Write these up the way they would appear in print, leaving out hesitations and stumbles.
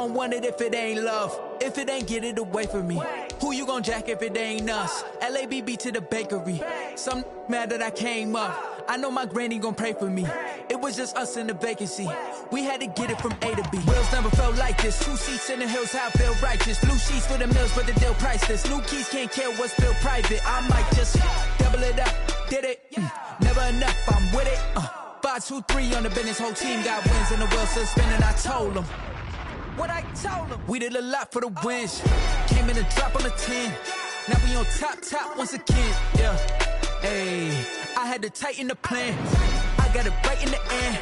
don't want it if it ain't love. If it ain't, get it away from me. Who you gon' jack if it ain't us? LABB to the bakery. Some mad that I came up. I know my granny gon' pray for me. It was just us in the vacancy. We had to get it from A to B. Wheels never felt like this. 2 seats in the hills, how I feel righteous. Blue sheets for the mills, but the deal priceless. New keys can't care what's still private. I might just double it up. Did it? Never enough, I'm with it. 5, 2, 3 on the business. Whole team got wins and the wheels still spinning. I told them what I told them. We did a lot for the wins. Came in a drop on the 10. Now we on top once again. Yeah. Hey, I had to tighten the plan. I got it right in the end.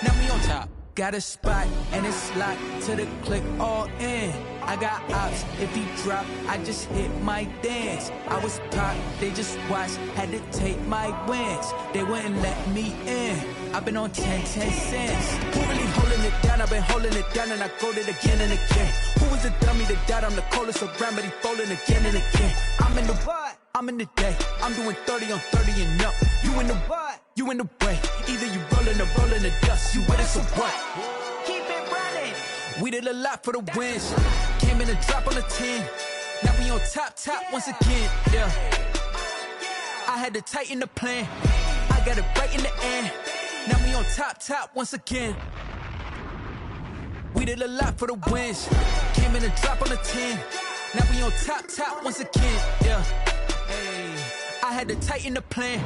Now we on top. Got a spot and it's locked to the click all in. I got ops, if he drop, I just hit my dance. I was pop, they just watched, had to take my wins. They wouldn't let me in. I've been on 10 cents. Who really holding it down? I've been holding it down and I go it again and again. Who was the dummy that died? I'm the coldest around, but he folding again and again. I'm in the what? I'm in the day. I'm doing 30 on 30 and up. You in the what? You in the way. Either you rolling or rolling the dust. You with us or what? Keep it running. We did a lot for the wins. Came in a drop on the 10. Now we on top once again. Yeah. I had to tighten the plan. I got it right in the end. Now we on top once again. We did a lot for the wins. Came in a drop on the 10. Now we on top once again. Yeah. Hey, I had to tighten the plan.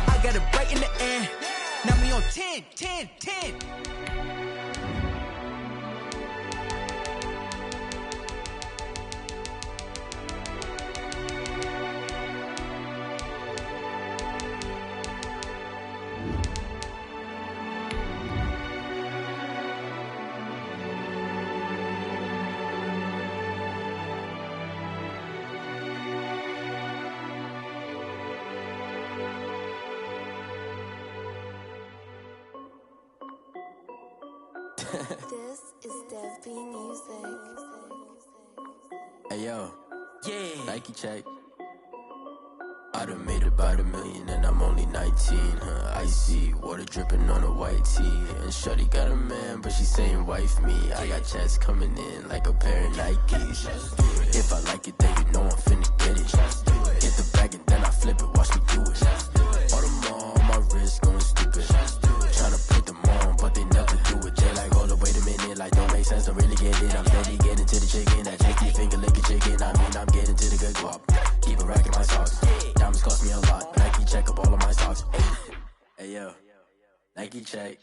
I got it right in the end. Now we on 10. This is Dev B Music. Hey yo, yeah. Nike check. I done made about $1 million and I'm only 19. Icy water dripping on a white tee. And shorty got a man, but she saying wife me. I got checks coming in like a pair of Nikes. If I like it, then you know I'm finna get it. Get the bag and then I flip it. Watch me do it. All them on my wrist going stupid. Tryna put them on, but they never do it. They like, hold up, wait a minute, like don't make sense, don't really get it. I'm steady getting to the chicken, that tasty finger licking chicken. I mean, I'm getting to the good guap. Keep a rack in my socks. Diamonds cost me a lot. Nike check up all of my stocks. Hey yo, Nike check.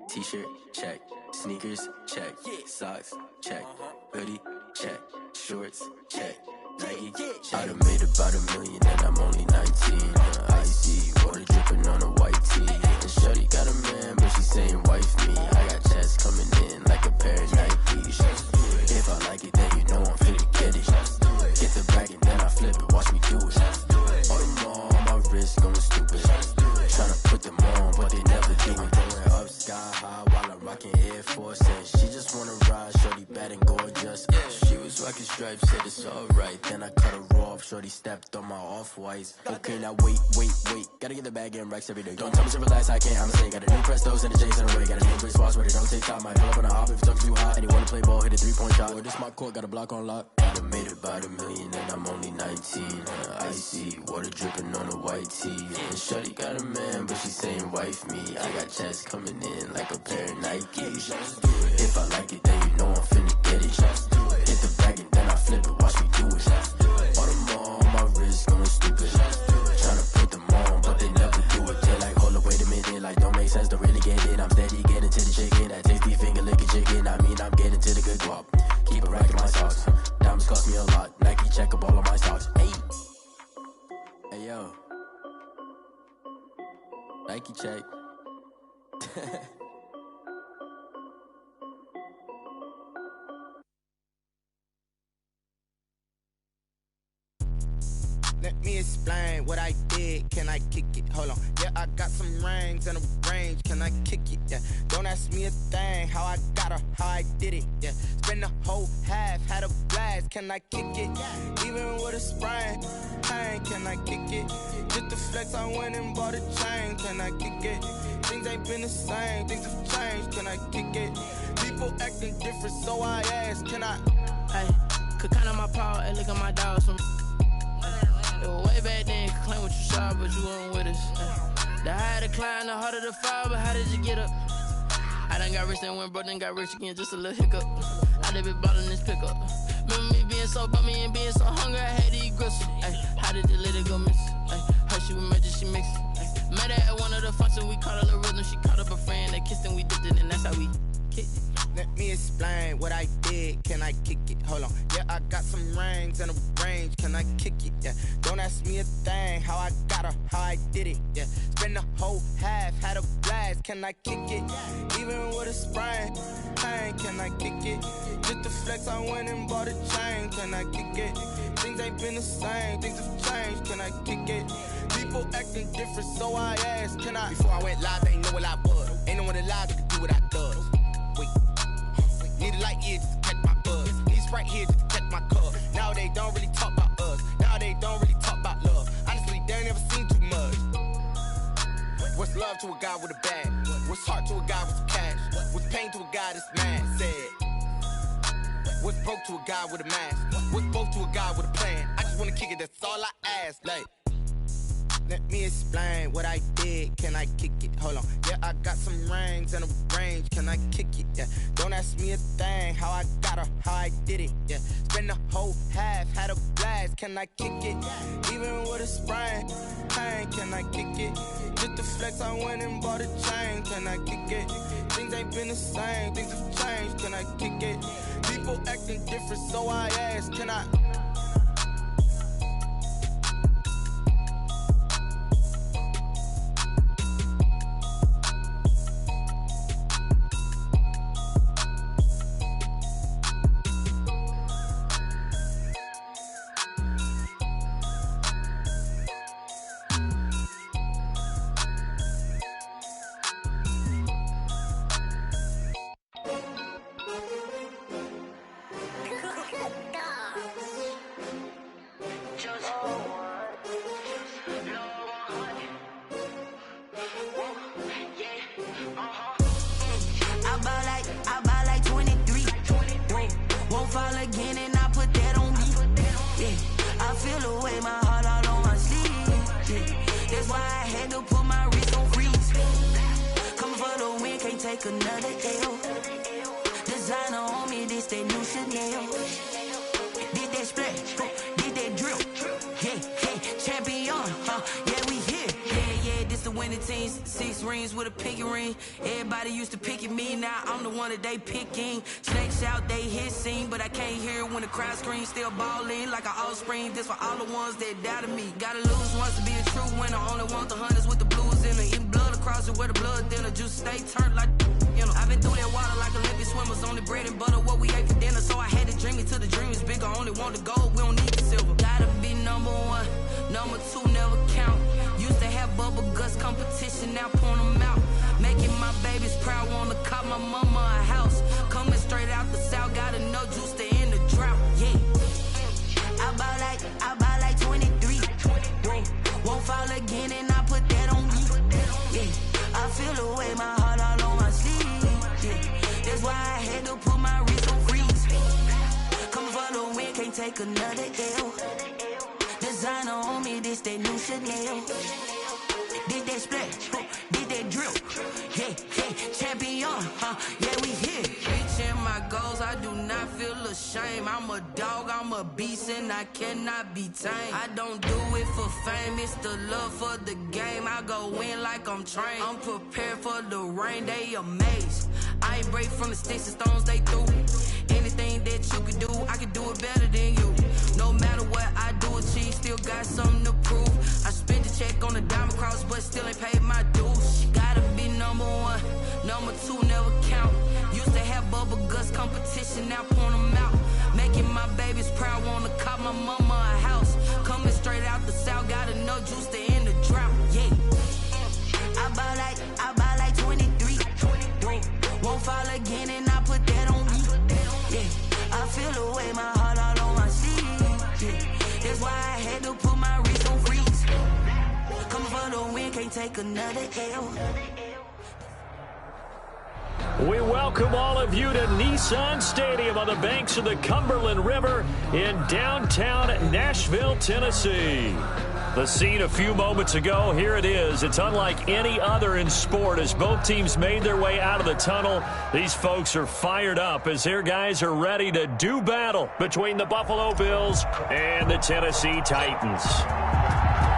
T-shirt check. Sneakers check. Socks check. Hoodie check. Shorts check. Nike check. I done made about $1 million and I'm only 19. Icy water dripping on a white tee. And shorty got a man, but she saying wife me. I got checks coming in like a pair of Nikes. If I like it, then you know I'm finna get it. Get the bag and then I flip it. Watch me do it. All them on my wrist going stupid. Tryna put them on, but they never do it. Going up sky high while I'm rocking Air Force. And she just wanna ride, shorty bad and gorgeous. She was rocking stripes, said it's alright. Then I cut her off, shorty stepped on my off-whites. Okay, now wait. Gotta get the bag and racks every day. Don't tell me to relax, I can't, I'm saying. Got a new Prestos and a Jason away. Got a new Chris Foss where they don't take time. Might pull up on a hop if it talks too hot. And you wanna play ball, hit a 3-point shot. Or this my court, got a block on lock. I done made about $1 million and I'm only 19. Icy water dripping on a white tee. And shorty got a man, but she saying wife me. I got checks coming in like a pair of Nikes. If I like it, then you know I'm finna get it. Hit the bag and then I flip it. Watch me do it. All them on my wrist going stupid. Tryna put them on, but they never do it. They like, hold up, wait a minute, like don't make sense, don't really get it. I'm steady getting to the chicken, that tasty finger licking chicken. I mean, I'm getting to the good guap. Keep a rack in my socks. Diamonds cost me a lot. Nike check up all of my stocks. Hey yo, Nike check. Let me explain what I did. Can I kick it? Hold on. Yeah, I got some rings and a range. Can I kick it? Yeah. Don't ask me a thing. How I got her, how I did it. Yeah. Spend the whole half, had a blast. can I kick it? Even with a sprain, pain, can I kick it? Just to flex, I went and bought a chain, can I kick it? Things ain't been the same, things have changed, can I kick it? People acting different, so I ask, can I? Hey, could count on my power, and look at my dogs from. It was way back then, could claim what you saw, but you weren't with us. The higher the climb, the harder the fall, but how did you get up? I done got rich and went broke, then got rich again, just a little hiccup. I done been ballin' this pickup. Remember me being so bummy and being so hungry, I had to eat gristle. Ay, how did the lady go miss? Ay, her she was magic, she mixed. Met her at one of the functions, we caught a little rhythm. She caught up a friend, they kissed and we dipped it, and that's how we kicked it. Let me explain what I did, can I kick it? Hold on, yeah, I got some rings and a range, can I kick it? Yeah, don't ask me a thing, how I got her, how I did it. Yeah, spend the whole half, had a blast, can I kick it? Even with a sprain, pain, can I kick it? Just to flex, I went and bought a chain, can I kick it? Things ain't been the same, things have changed, can I kick it? People acting different, so I asked, can I? Before I went live, they ain't know what I was. Ain't no one alive that could do what I does. Wait. Need a light here just to catch my buzz. Need Sprite here just to catch my cup. Now they don't really talk about us. Now they don't really talk about love. Honestly, they ain't never seen too much. What's love to a guy with a bag? What's heart to a guy with some cash? What's pain to a guy that's mad? Said. What's broke to a guy with a mask? What's both to a guy with a plan? I just wanna kick it, that's all I ask. Like, let me explain what I did, can I kick it? Hold on, yeah, I got some rings and a range, can I kick it? Yeah, don't ask me a thing, how I got her, how I did it. Yeah, spend the whole half, had a blast, can I kick it? Even with a sprain, pain, can I kick it? Just to flex, I went and bought a chain, can I kick it? Things ain't been the same, things have changed, can I kick it? People acting different, so I ask, can I? They picking, snakes out, they hissing, but I can't hear when the crowd screams. Still balling like an offspring. This for all the ones that doubted me. Gotta lose once to be a true winner. Only want the hunters with the blues in it. Eating blood across it where the blood thinner. Juice stay turned like, you know. I've been through that water like Olympic swimmers. Only bread and butter what we ate for dinner. So I had to dream it till the dream is bigger. Only want the gold, we don't need the silver. Gotta be number one, number two never count. Used to have bubble guts competition, now point them out. Making my babies proud, wanna cop my mama a house. Coming straight out the south, gotta know juice to end the drought, yeah. I buy like 23. Won't fall again and I put that on me, yeah. I feel the way, my heart all on my sleeve, yeah. That's why I had to put my wrist on freeze. Coming for the win, can't take another L. Designer on me, this that new Chanel. Did that splash, did that drip, yeah, champion, yeah, we here. Reaching my goals, I do not feel ashamed. I'm a dog, I'm a beast, and I cannot be tamed. I don't do it for fame, it's the love for the game. I go in like I'm trained. I'm prepared for the rain, they amazed. I ain't break from the sticks and stones they threw. Anything that you could do, I can do it better than you. No matter what I do, achieve, still got something to prove. I spent the check on the diamond cross, but still ain't paid my dues. Gotta be number one, number two never count. Used to have bubble guts competition, now point them out. Making my babies proud, wanna cop my mama a house. Coming straight out the south, gotta know juice to end the drought, yeah. I buy like 23. Won't fall again and I put that on me, why I had to put my wrist on freeze. Coming for the win, can't take another L. We welcome all of you to Nissan Stadium on the banks of the Cumberland River in downtown Nashville, Tennessee. The scene a few moments ago, here it is. It's unlike any other in sport as both teams made their way out of the tunnel. These folks are fired up as their guys are ready to do battle between the Buffalo Bills and the Tennessee Titans.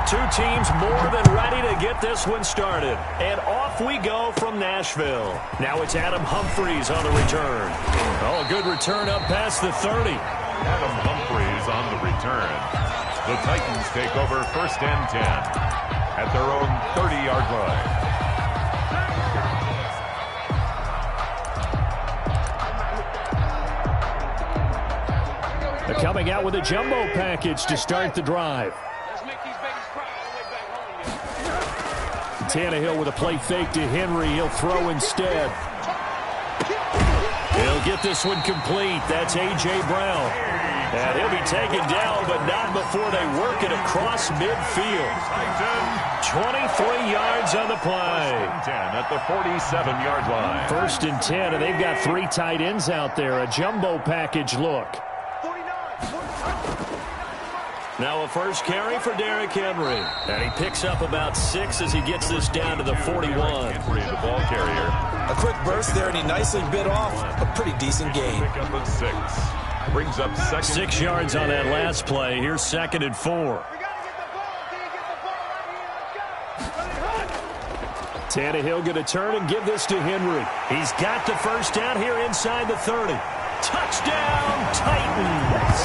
Two teams more than ready to get this one started. And off we go from Nashville. Now it's Adam Humphries on the return. Oh, a good return up past the 30. Adam Humphries on the return. The Titans take over 1st and 10 at their own 30-yard line. They're coming out with a jumbo package to start the drive. Tannehill with a play fake to Henry. He'll throw instead. He'll get this one complete. That's A.J. Brown. And he'll be taken down, but not before they work it across midfield. 23 yards on the play. 10 at the 47-yard line. 1st and 10, and they've got 3 tight ends out there. A jumbo package look. Now a first carry for Derrick Henry. And he picks up about 6 as he gets this down to the 41. Henry, the ball carrier. A quick burst there, and he nicely bit off a pretty decent gain. Pick up at 6. Brings up 6 yards on that last play. Here's 2nd and 4. Tannehill going to turn and give this to Henry. He's got the first down here inside the 30. Touchdown, Titans.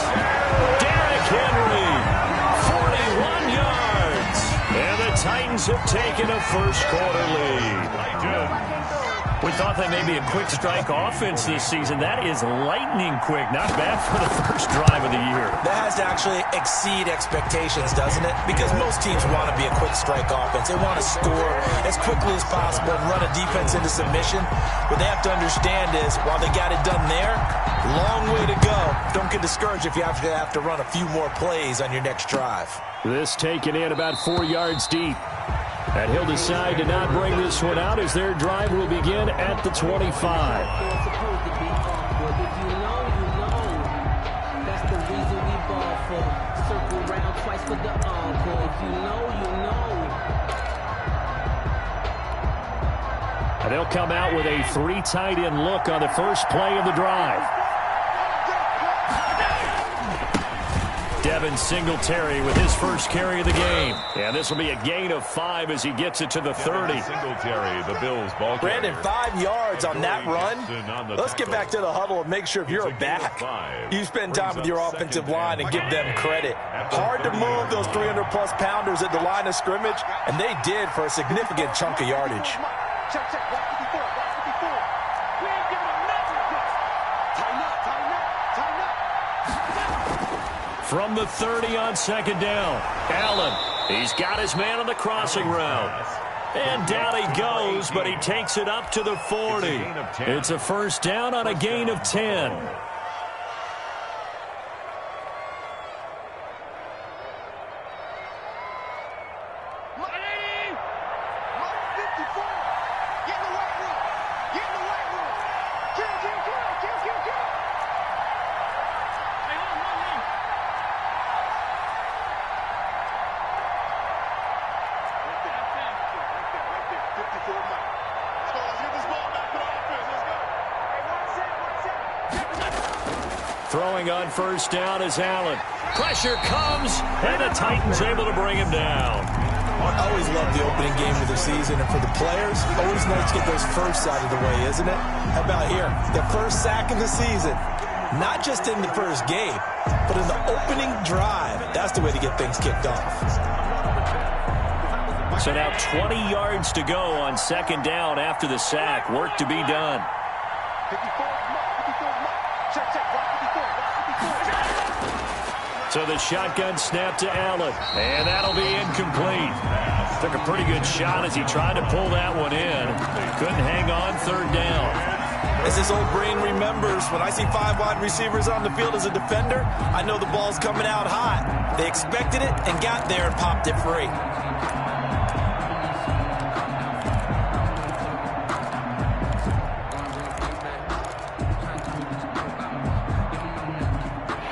Derrick Henry, 41 yards. And the Titans have taken a first-quarter lead. We thought that may be a quick strike offense this season. That is lightning quick. Not bad for the first drive of the year. That has to actually exceed expectations, doesn't it? Because most teams want to be a quick strike offense. They want to score as quickly as possible and run a defense into submission. What they have to understand is, while they got it done there, long way to go. Don't get discouraged if you have to run a few more plays on your next drive. This taken in about 4 yards deep. And he'll decide to not bring this one out as their drive will begin at the 25. And they'll come out with a 3 tight end look on the first play of the drive. Devin Singletary with his first carry of the game. And this will be a gain of 5 as he gets it to the 30. Singletary, the Bills ball carrier. Brandon, 5 yards on that run. Let's get back to the huddle and make sure if you're a back, you spend time with your offensive line and give them credit. Hard to move those 300-plus pounders at the line of scrimmage, and they did for a significant chunk of yardage. From the 30 on 2nd down, Allen, he's got his man on the crossing route. And down he goes, but he takes it up to the 40. It's a first down on a gain of 10. Throwing on first down is Allen. Pressure comes, and the Titans able to bring him down. I always love the opening game of the season, and for the players, always nice to get those firsts out of the way, isn't it? How about here? The first sack of the season. Not just in the first game, but in the opening drive. That's the way to get things kicked off. So now 20 yards to go on 2nd down after the sack. Work to be done. So the shotgun snap to Allen, and that'll be incomplete. Took a pretty good shot as he tried to pull that one in. Couldn't hang on 3rd down. As his old brain remembers, when I see 5 wide receivers on the field as a defender, I know the ball's coming out hot. They expected it and got there and popped it free.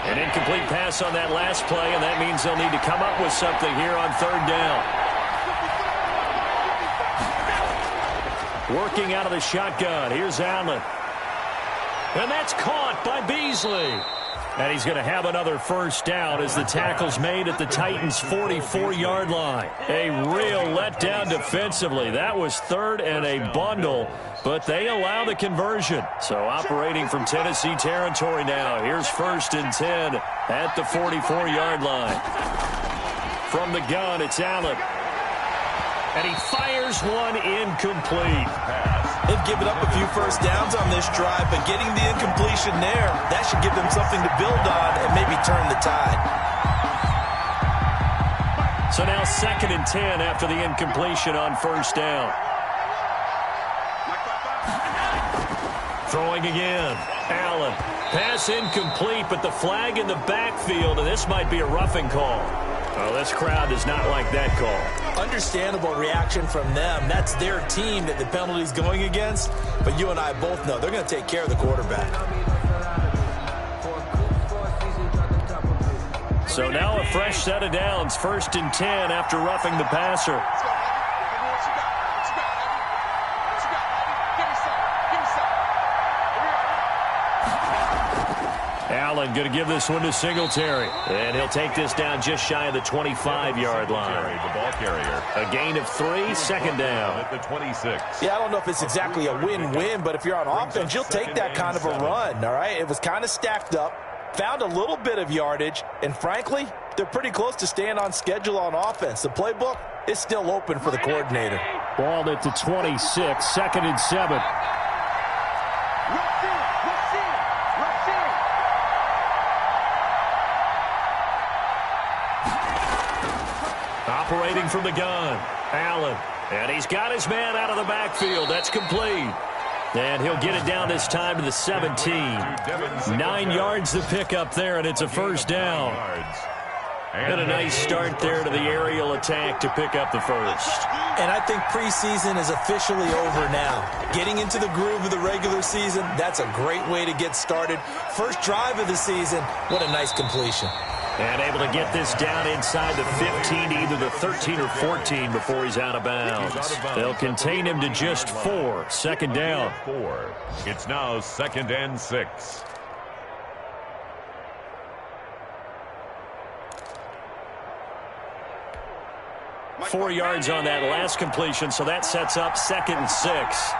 An incomplete pass on that last play, and that means they'll need to come up with something here on 3rd down. Working out of the shotgun. Here's Allen. And that's caught by Beasley. And he's going to have another first down as the tackle's made at the Titans' 44-yard line. A real letdown defensively. That was 3rd and a bundle, but they allow the conversion. So operating from Tennessee territory now. Here's 1st and 10 at the 44-yard line. From the gun, it's Allen. And he fires one incomplete. They've given up a few first downs on this drive, but getting the incompletion there, that should give them something to build on and maybe turn the tide. So now 2nd and 10 after the incompletion on 1st down. Throwing again. Allen. Pass incomplete, but the flag in the backfield, and this might be a roughing call. Oh, this crowd does not like that call. Understandable reaction from them. That's their team that the penalty's going against. But you and I both know they're going to take care of the quarterback. So now a fresh set of downs. 1st and 10 after roughing the passer. Allen going to give this one to Singletary. And he'll take this down just shy of the 25-yard line. The ball carrier. A gain of 3, 2nd down. At the 26. Yeah, I don't know if it's exactly a win-win, but if you're on offense, you'll take that kind of a run, all right? It was kind of stacked up, found a little bit of yardage, and frankly, they're pretty close to staying on schedule on offense. The playbook is still open for the coordinator. Ball at the 26, 2nd and 7. Operating from the gun, Allen. And he's got his man out of the backfield. That's complete. And he'll get it down this time to the 17. 9 yards to pick up there, and it's a first down. And a nice start there to the aerial attack to pick up the first. And I think preseason is officially over now. Getting into the groove of the regular season, that's a great way to get started. First drive of the season, what a nice completion. And able to get this down inside the 15, either the 13 or 14 before he's out of bounds. They'll contain him to just 4. 2nd down. 4. It's now 2nd and 6. Four yards on that last completion, so that sets up 2nd and 6.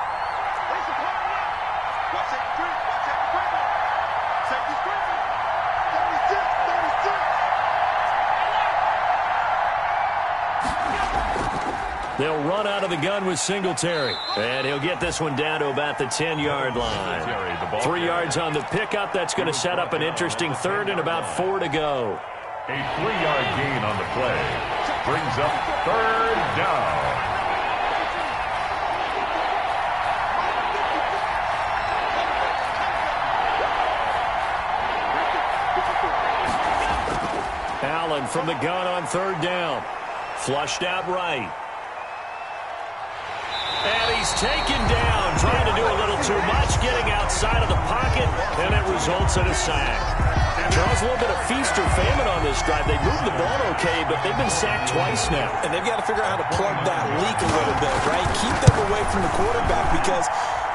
They'll run out of the gun with Singletary. And he'll get this one down to about the 10-yard line. 3 yards on the pickup. That's going to set up an interesting 3rd and about 4 to go. A 3-yard gain on the play brings up 3rd down. Allen from the gun on 3rd down. Flushed out right. And he's taken down, trying to do a little too much, getting outside of the pocket, and it results in a sack. Charles, a little bit of feast or famine on this drive. They moved the ball okay, but they've been sacked twice now. And they've got to figure out how to plug that leak a little bit, right? Keep them away from the quarterback because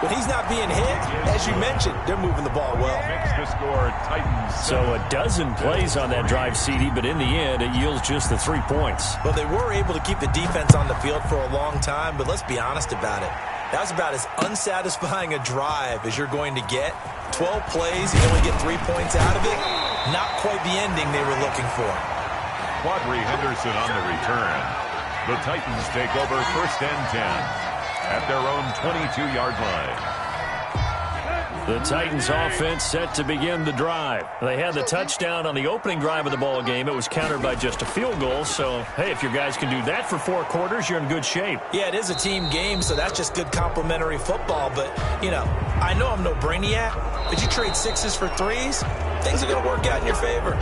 when he's not being hit, as you mentioned, they're moving the ball well. Makes the score Titans. So a dozen plays on that drive, CD, but in the end, it yields just the 3 points. Well, they were able to keep the defense on the field for a long time, but let's be honest about it. That was about as unsatisfying a drive as you're going to get. 12 plays, you only get 3 points out of it. Not quite the ending they were looking for. Quadri Henderson on the return. The Titans take over 1st and 10 at their own 22-yard line. The Titans offense set to begin the drive. They had the touchdown on the opening drive of the ball game. It was countered by just a field goal. So, hey, if your guys can do that for 4 quarters, you're in good shape. Yeah, it is a team game, so that's just good complimentary football. But, you know, I know I'm no brainiac, but you trade 6s for 3s, things are going to work out in your favor.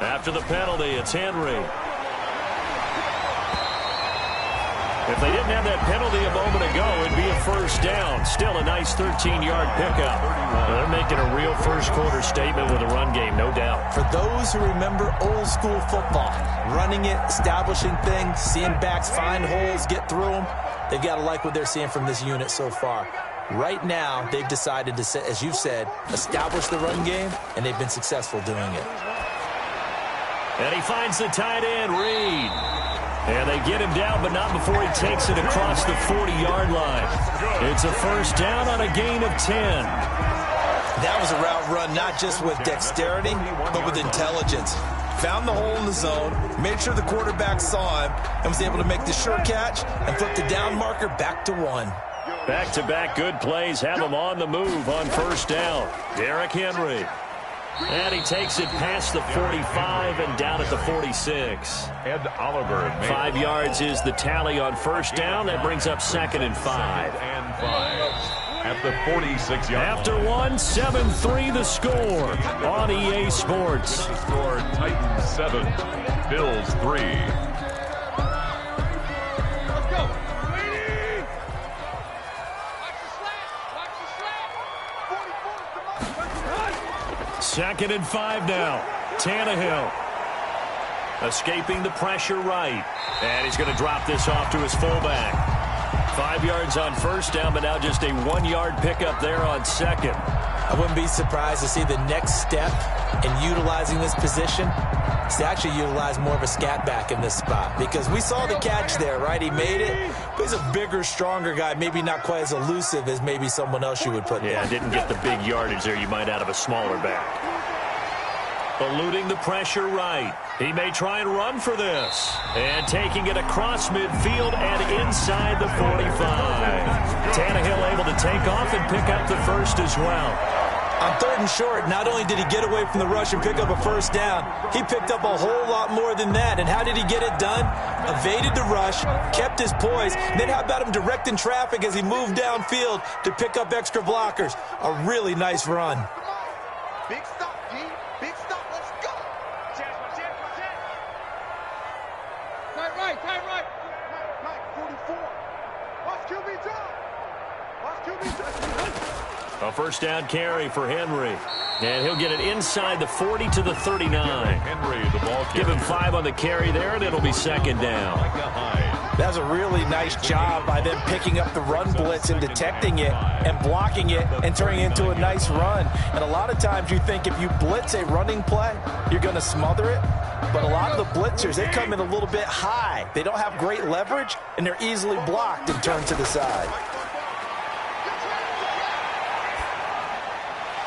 After the penalty, it's Henry. If they didn't have that penalty a moment ago, it'd be a first down. Still a nice 13-yard pickup. Well, they're making a real first-quarter statement with a run game, no doubt. For those who remember old-school football, running it, establishing things, seeing backs find holes, get through them, they've got to like what they're seeing from this unit so far. Right now, they've decided to, as you've said, establish the run game, and they've been successful doing it. And he finds the tight end, Reed. And they get him down, but not before he takes it across the 40-yard line. It's a first down on a gain of 10. That was a route run not just with dexterity, but with intelligence. Found the hole in the zone, made sure the quarterback saw him, and was able to make the sure catch and flip the down marker back to 1. Back-to-back good plays have him on the move on first down. Derrick Henry. And he takes it past the 45 and down at the 46. Ed Oliver. 5 yards is the tally on first down. That brings up 2nd and 5. At the 46-yard line. After 1, 7-3 the score on EA Sports. The score, Titans 7, Bills 3. Second and 5 now. Tannehill escaping the pressure right. And he's going to drop this off to his fullback. 5 yards on first down, but now just a 1-yard pickup there on second. I wouldn't be surprised to see the next step in utilizing this position is to actually utilize more of a scat back in this spot. Because we saw the catch there, right? He made it, but he's a bigger, stronger guy, maybe not quite as elusive as maybe someone else you would put there. Yeah, didn't get the big yardage there you might out of a smaller back. Eluding the pressure right. He may try and run for this. And taking it across midfield and inside the 45. Tannehill able to take off and pick up the first as well. On 3rd and short, not only did he get away from the rush and pick up a first down, he picked up a whole lot more than that. And how did he get it done? Evaded the rush, kept his poise, and then how about him directing traffic as he moved downfield to pick up extra blockers? A really nice run. Big stop, G. Big stop. Let's go. Tight right. Mike, 44. Watch QB drop. A first down carry for Henry. And he'll get it inside the 40 to the 39. Henry, the ball carrier. Give him 5 on the carry there, and it'll be second down. That was a really nice job by them picking up the run blitz and detecting it and blocking it and turning it into a nice run. And a lot of times you think if you blitz a running play, you're going to smother it. But a lot of the blitzers, they come in a little bit high. They don't have great leverage, and they're easily blocked and turned to the side.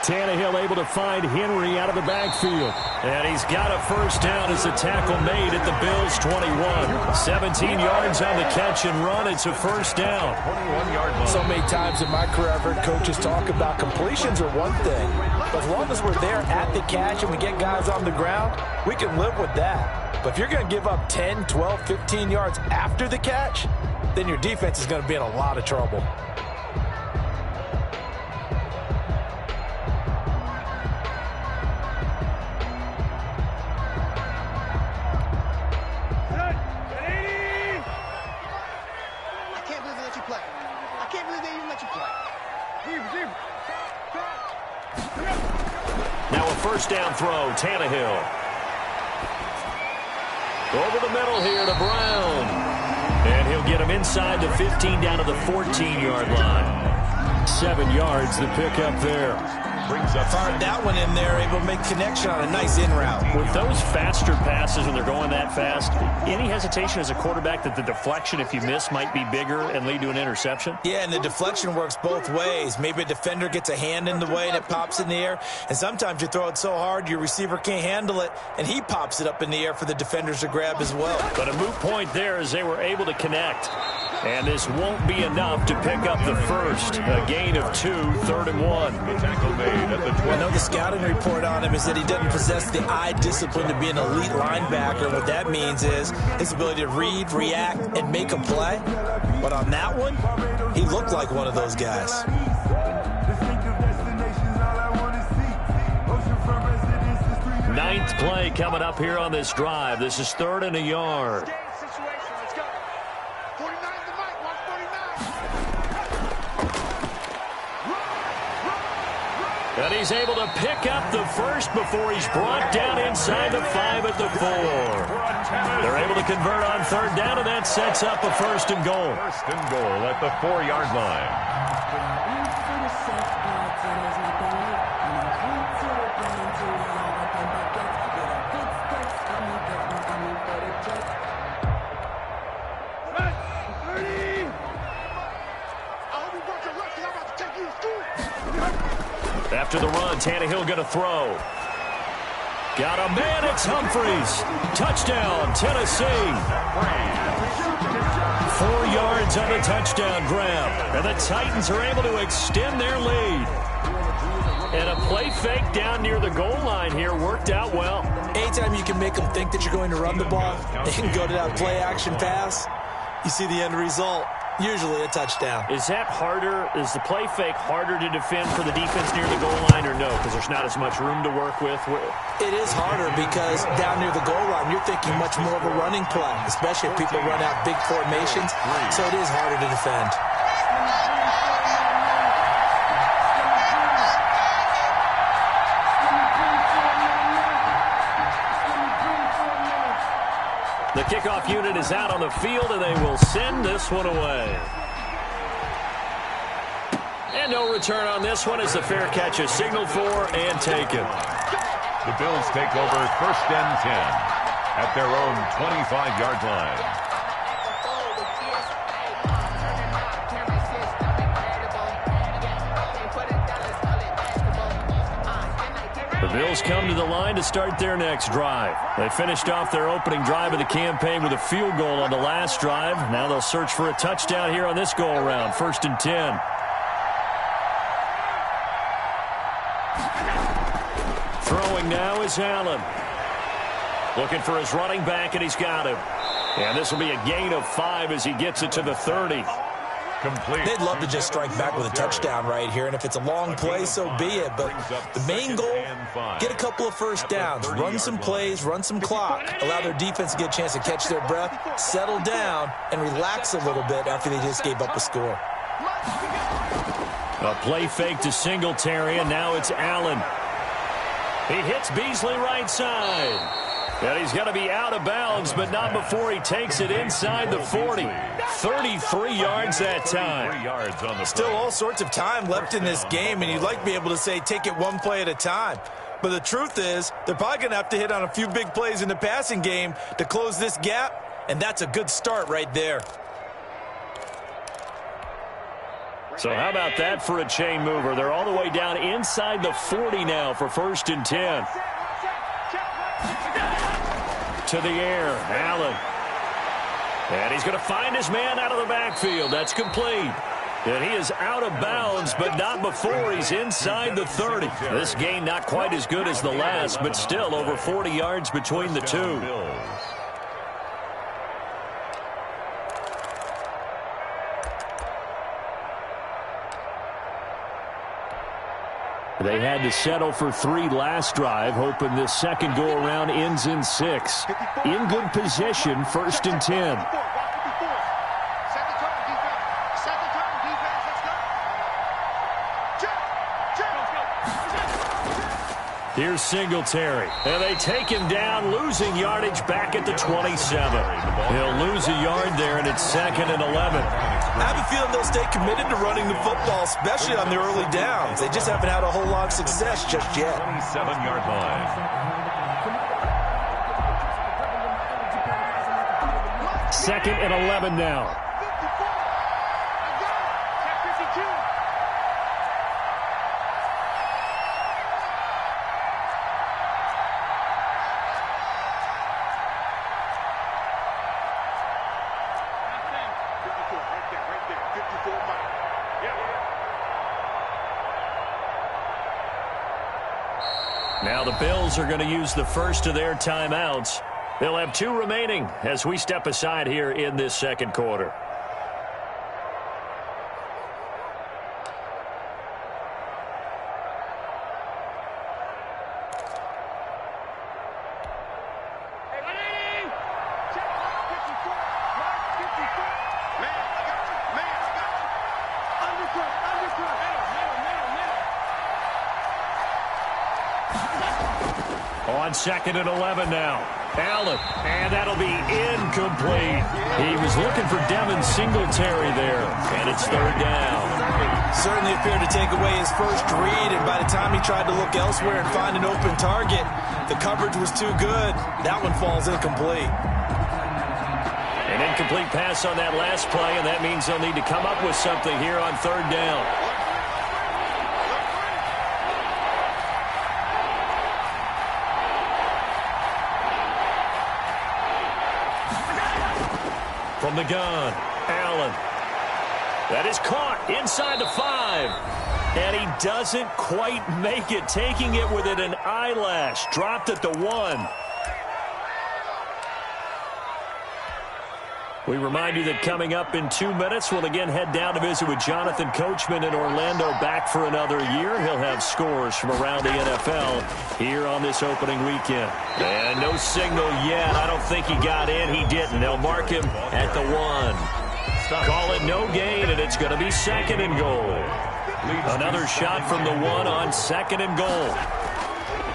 Tannehill able to find Henry out of the backfield. And he's got a first down as the tackle made at the Bills' 21. 17 yards on the catch and run. It's a first down. 21-yard line. So many times in my career, I've heard coaches talk about completions are one thing. But as long as we're there at the catch and we get guys on the ground, we can live with that. But if you're going to give up 10, 12, 15 yards after the catch, then your defense is going to be in a lot of trouble. Now a first down throw, Tannehill. Over the middle here to Brown. And he'll get him inside the 15 down to the 14-yard line. 7 yards the pickup there. Brings up fired that one in there, able to make connection on a nice in route. With those faster passes when they're going that fast, any hesitation as a quarterback that the deflection, if you miss, might be bigger and lead to an interception? Yeah, and the deflection works both ways. Maybe a defender gets a hand in the way and it pops in the air. And sometimes you throw it so hard your receiver can't handle it, and he pops it up in the air for the defenders to grab as well. But a moot point there as they were able to connect. And this won't be enough to pick up the first. A gain of 2, 3rd and 1. The tackle made at the 12. I know the scouting report on him is that he doesn't possess the eye discipline to be an elite linebacker. What that means is his ability to read, react, and make a play. But on that one, he looked like one of those guys. Ninth play coming up here on this drive. This is 3rd and a yard. And he's able to pick up the first before he's brought down inside the 5 at the 4. They're able to convert on 3rd down, and that sets up a 1st and goal. 1st and goal at the 4-yard line. After the run, Tannehill going to throw. Got a man, it's Humphreys. Touchdown, Tennessee. 4 yards on the touchdown grab. And the Titans are able to extend their lead. And a play fake down near the goal line here worked out well. Anytime you can make them think that you're going to run the ball and go to that play-action pass, you see the end result. Usually a touchdown. Is that harder? Is the play fake harder to defend for the defense near the goal line or no? Because there's not as much room to work with? It is harder because down near the goal line, you're thinking much more of a running play, especially if people run out big formations. So it is harder to defend. The kickoff unit is out on the field, and they will send this one away. And no return on this one as the fair catch is signaled for and taken. The Bills take over 1st and 10 at their own 25-yard line. The Bills come to the line to start their next drive. They finished off their opening drive of the campaign with a field goal on the last drive. Now they'll search for a touchdown here on this go-around. 1st and 10. Throwing now is Allen. Looking for his running back, and he's got him. And this will be a gain of 5 as he gets it to the 30. Complete. They'd love to just strike back with a touchdown right here, and if it's a long play, so be it. But the main goal, get a couple of first downs, run some plays, run some clock, allow their defense to get a chance to catch their breath, settle down, and relax a little bit after they just gave up a score. A play fake to Singletary, and now it's Allen. He hits Beasley right side. And he's going to be out of bounds, but not before he takes it inside the 40. 33 yards that time. Still all sorts of time left in this game, and you'd like to be able to say take it one play at a time. But the truth is, they're probably going to have to hit on a few big plays in the passing game to close this gap, and that's a good start right there. So how about that for a chain mover? They're all the way down inside the 40 now for 1st and 10. To the air, Allen. And he's going to find his man out of the backfield. That's complete. And he is out of bounds, but not before he's inside the 30. This gain not quite as good as the last, but still over 40 yards between the two. They had to settle for 3 last drive, hoping this second go-around ends in 6. In good position, 1st and 10. Here's Singletary. And they take him down, losing yardage back at the 27. He'll lose a yard there, and it's 2nd and 11. I have a feeling they'll stay committed to running the football, especially on their early downs. They just haven't had a whole lot of success just yet. 27-yard line. 2nd and 11 now. Now the Bills are going to use the first of their timeouts. They'll have 2 remaining as we step aside here in this second quarter. On 2nd and 11 now. Allen, and that'll be incomplete. He was looking for Devin Singletary there, and it's 3rd down. Certainly appeared to take away his first read, and by the time he tried to look elsewhere and find an open target, the coverage was too good. That one falls incomplete. An incomplete pass on that last play, and that means they'll need to come up with something here on 3rd down. From the gun, Allen. That is caught inside the 5. And he doesn't quite make it, taking it within an eyelash. Dropped at the 1. We remind you that coming up in 2 minutes, we'll again head down to visit with Jonathan Coachman in Orlando, back for another year. He'll have scores from around the NFL here on this opening weekend. And no signal yet. I don't think he got in. He didn't. They'll mark him at the 1. Call it no gain, and it's going to be 2nd and goal. Another shot from the 1 on 2nd and goal.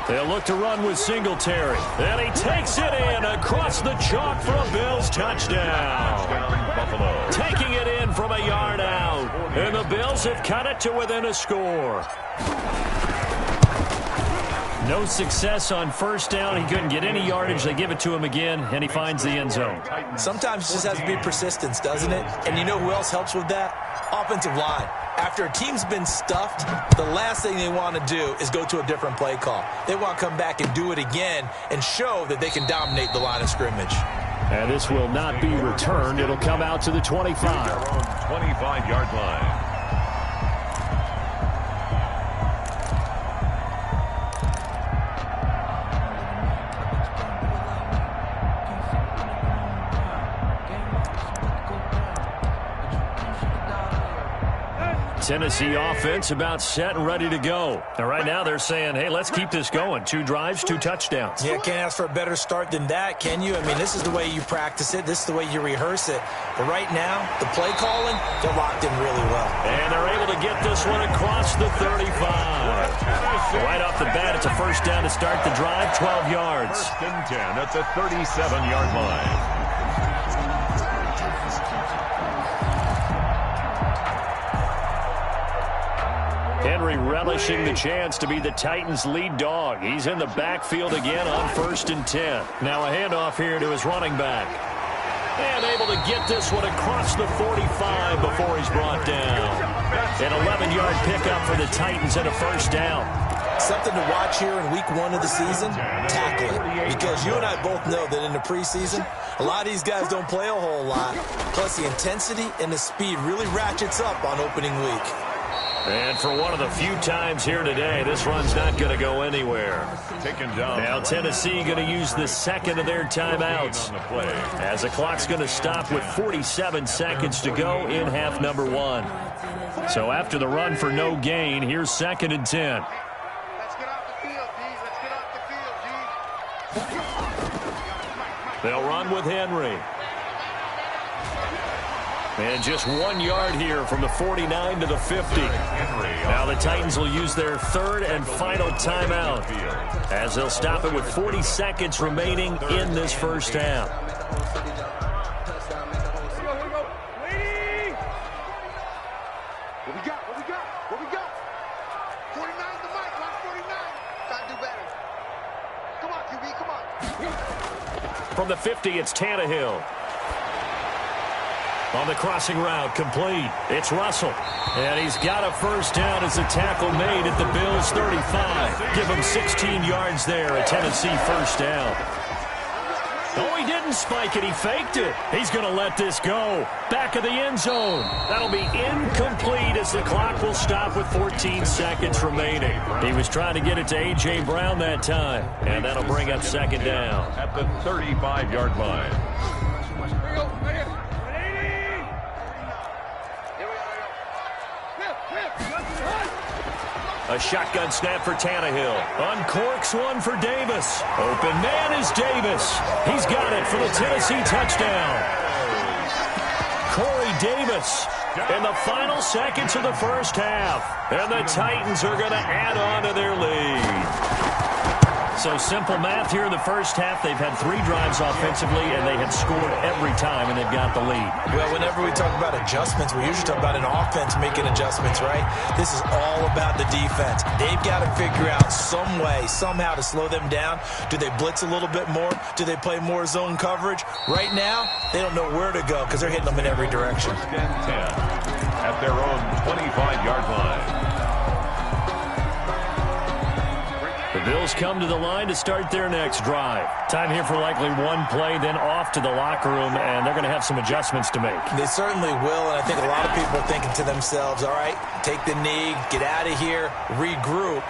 They'll look to run with Singletary. And he takes it in across the chalk for a Bills touchdown. Taking it in from a yard out. And the Bills have cut it to within a score. No success on 1st down. He couldn't get any yardage. They give it to him again, and he finds the end zone. Sometimes it just has to be persistence, doesn't it? And you know who else helps with that? Offensive line. After a team's been stuffed, the last thing they want to do is go to a different play call. They want to come back and do it again and show that they can dominate the line of scrimmage. And this will not be returned. It'll come out to the 25. 25-yard line. Tennessee offense about set and ready to go. And right now they're saying, hey, let's keep this going. 2 drives, 2 touchdowns. Yeah, can't ask for a better start than that, can you? I mean, this is the way you practice it. This is the way you rehearse it. But right now, the play calling, they're locked in really well. And they're able to get this one across the 35. Right off the bat, it's a 1st down to start the drive, 12 yards. 1st and 10 at the 37-yard line. Henry relishing the chance to be the Titans' lead dog. He's in the backfield again on 1st and 10. Now a handoff here to his running back. And able to get this one across the 45 before he's brought down. An 11-yard pickup for the Titans and a 1st down. Something to watch here in week 1 of the season, tackling. Because you and I both know that in the preseason, a lot of these guys don't play a whole lot. Plus the intensity and the speed really ratchets up on opening week. And for one of the few times here today, this run's not going to go anywhere. Taken down. Now Tennessee going to use the 2nd of their timeouts, as the clock's going to stop with 47 seconds to go in half number 1. So after the run for no gain, here's 2nd and 10. Let's get off the field, G. Let's get off the field, G. They'll run with Henry. And just 1 yard here from the 49 to the 50. Now the Titans will use their 3rd and final timeout, as they'll stop it with 40 seconds remaining in this 1st half. What we got? What we got? What we got? 49's the mic. Line 49. Gotta do better. Come on, QB. Come on. From the 50, it's Tannehill. On the crossing route, complete. It's Russell. And he's got a 1st down as a tackle made at the Bills' 35. Give him 16 yards there, a Tennessee 1st down. Oh, he didn't spike it. He faked it. He's going to let this go. Back of the end zone. That'll be incomplete as the clock will stop with 14 seconds remaining. He was trying to get it to A.J. Brown that time, and that'll bring up second down. At the 35-yard line. A shotgun snap for Tannehill. Uncorks one for Davis. Open man is Davis. He's got it for the Tennessee touchdown. Corey Davis in the final seconds of the first half. And the Titans are going to add on to their lead. So simple math here in the first half. They've had 3 drives offensively, and they had scored every time, and they've got the lead. Well, whenever we talk about adjustments, we usually talk about an offense making adjustments, right? This is all about the defense. They've got to figure out some way, somehow to slow them down. Do they blitz a little bit more? Do they play more zone coverage? Right now, they don't know where to go because they're hitting them in every direction. 10 at their own 25-yard line. The Bills come to the line to start their next drive. Time here for likely one play, then off to the locker room, and they're going to have some adjustments to make. They certainly will, and I think a lot of people are thinking to themselves, all right, take the knee, get out of here, regroup.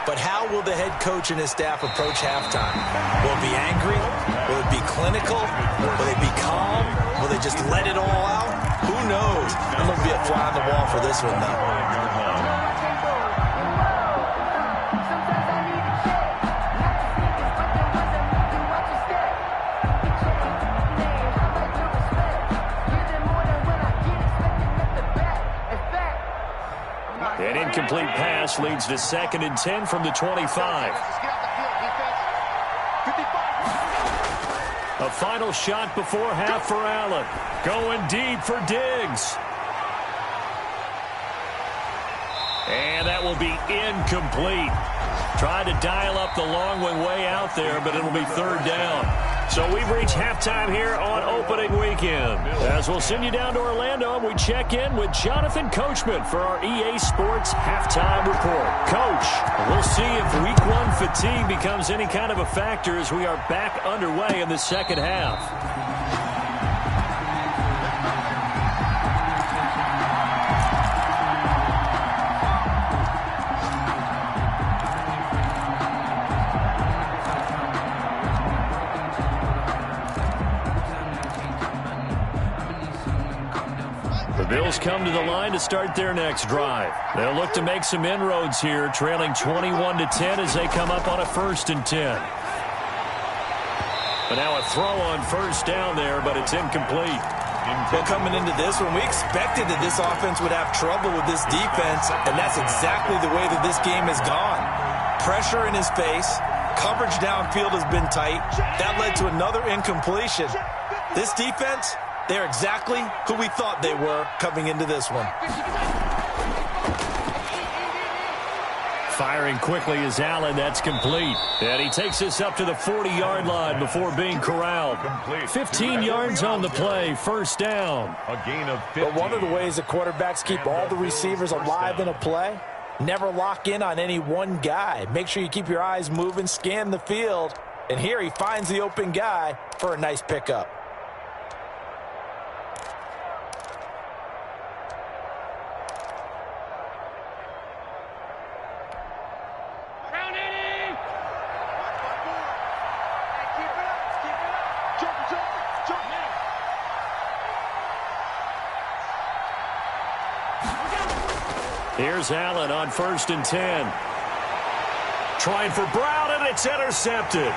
But how will the head coach and his staff approach halftime? Will it be angry? Will it be clinical? Will they be calm? Will they just let it all out? Who knows? I'm going to be a fly on the wall for this one, though. An incomplete pass leads to 2nd and 10 from the 25. A final shot before half for Allen. Going deep for Diggs. And that will be incomplete. Tried to dial up the long one way out there, but it'll be 3rd down. So we've reached halftime here on opening weekend. As we'll send you down to Orlando, and we check in with Jonathan Coachman for our EA Sports Halftime Report. Coach, we'll see if Week 1 fatigue becomes any kind of a factor as we are back underway in the second half. Bills come to the line to start their next drive. They'll look to make some inroads here, trailing 21-10 as they come up on a 1st and 10. But now a throw on 1st down there, but it's incomplete. Well, coming into this one, we expected that this offense would have trouble with this defense, and that's exactly the way that this game has gone. Pressure in his face, coverage downfield has been tight. That led to another incompletion. This defense, they're exactly who we thought they were coming into this one. Firing quickly is Allen. That's complete. And he takes us up to the 40-yard line before being corralled. 15 yards on the play. 1st down. A gain of 15. But one of the ways the quarterbacks keep all the receivers alive in a play, never lock in on any one guy. Make sure you keep your eyes moving, scan the field. And here he finds the open guy for a nice pickup. Here's Allen on 1st and 10. Trying for Brown, and it's intercepted.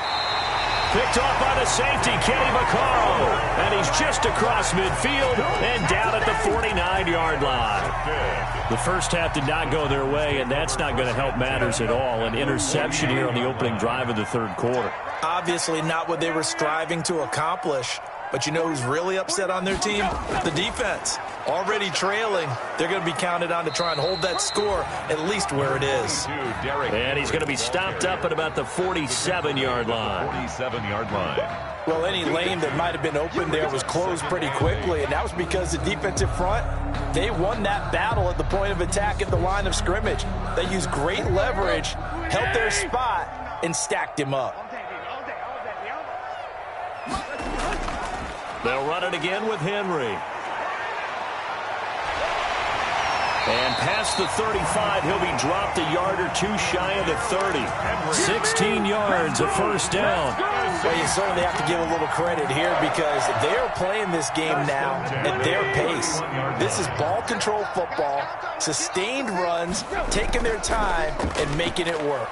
Picked off by the safety, Kenny Vaccaro. And he's just across midfield and down at the 49-yard line. The first half did not go their way, and that's not going to help matters at all. An interception here on the opening drive of the 3rd quarter. Obviously not what they were striving to accomplish. But you know who's really upset on their team? The defense. Already trailing. They're going to be counted on to try and hold that score at least where it is. And he's going to be stopped up at about the 47-yard line. 47-yard line. Well, any lane that might have been open there was closed pretty quickly, and that was because the defensive front, they won that battle at the point of attack at the line of scrimmage. They used great leverage, held their spot, and stacked him up. They'll run it again with Henry. And past the 35, he'll be dropped a yard or two shy of the 30. 16 yards, a first down. Well, you certainly have to give a little credit here because they're playing this game now at their pace. This is ball control football, sustained runs, taking their time, and making it work.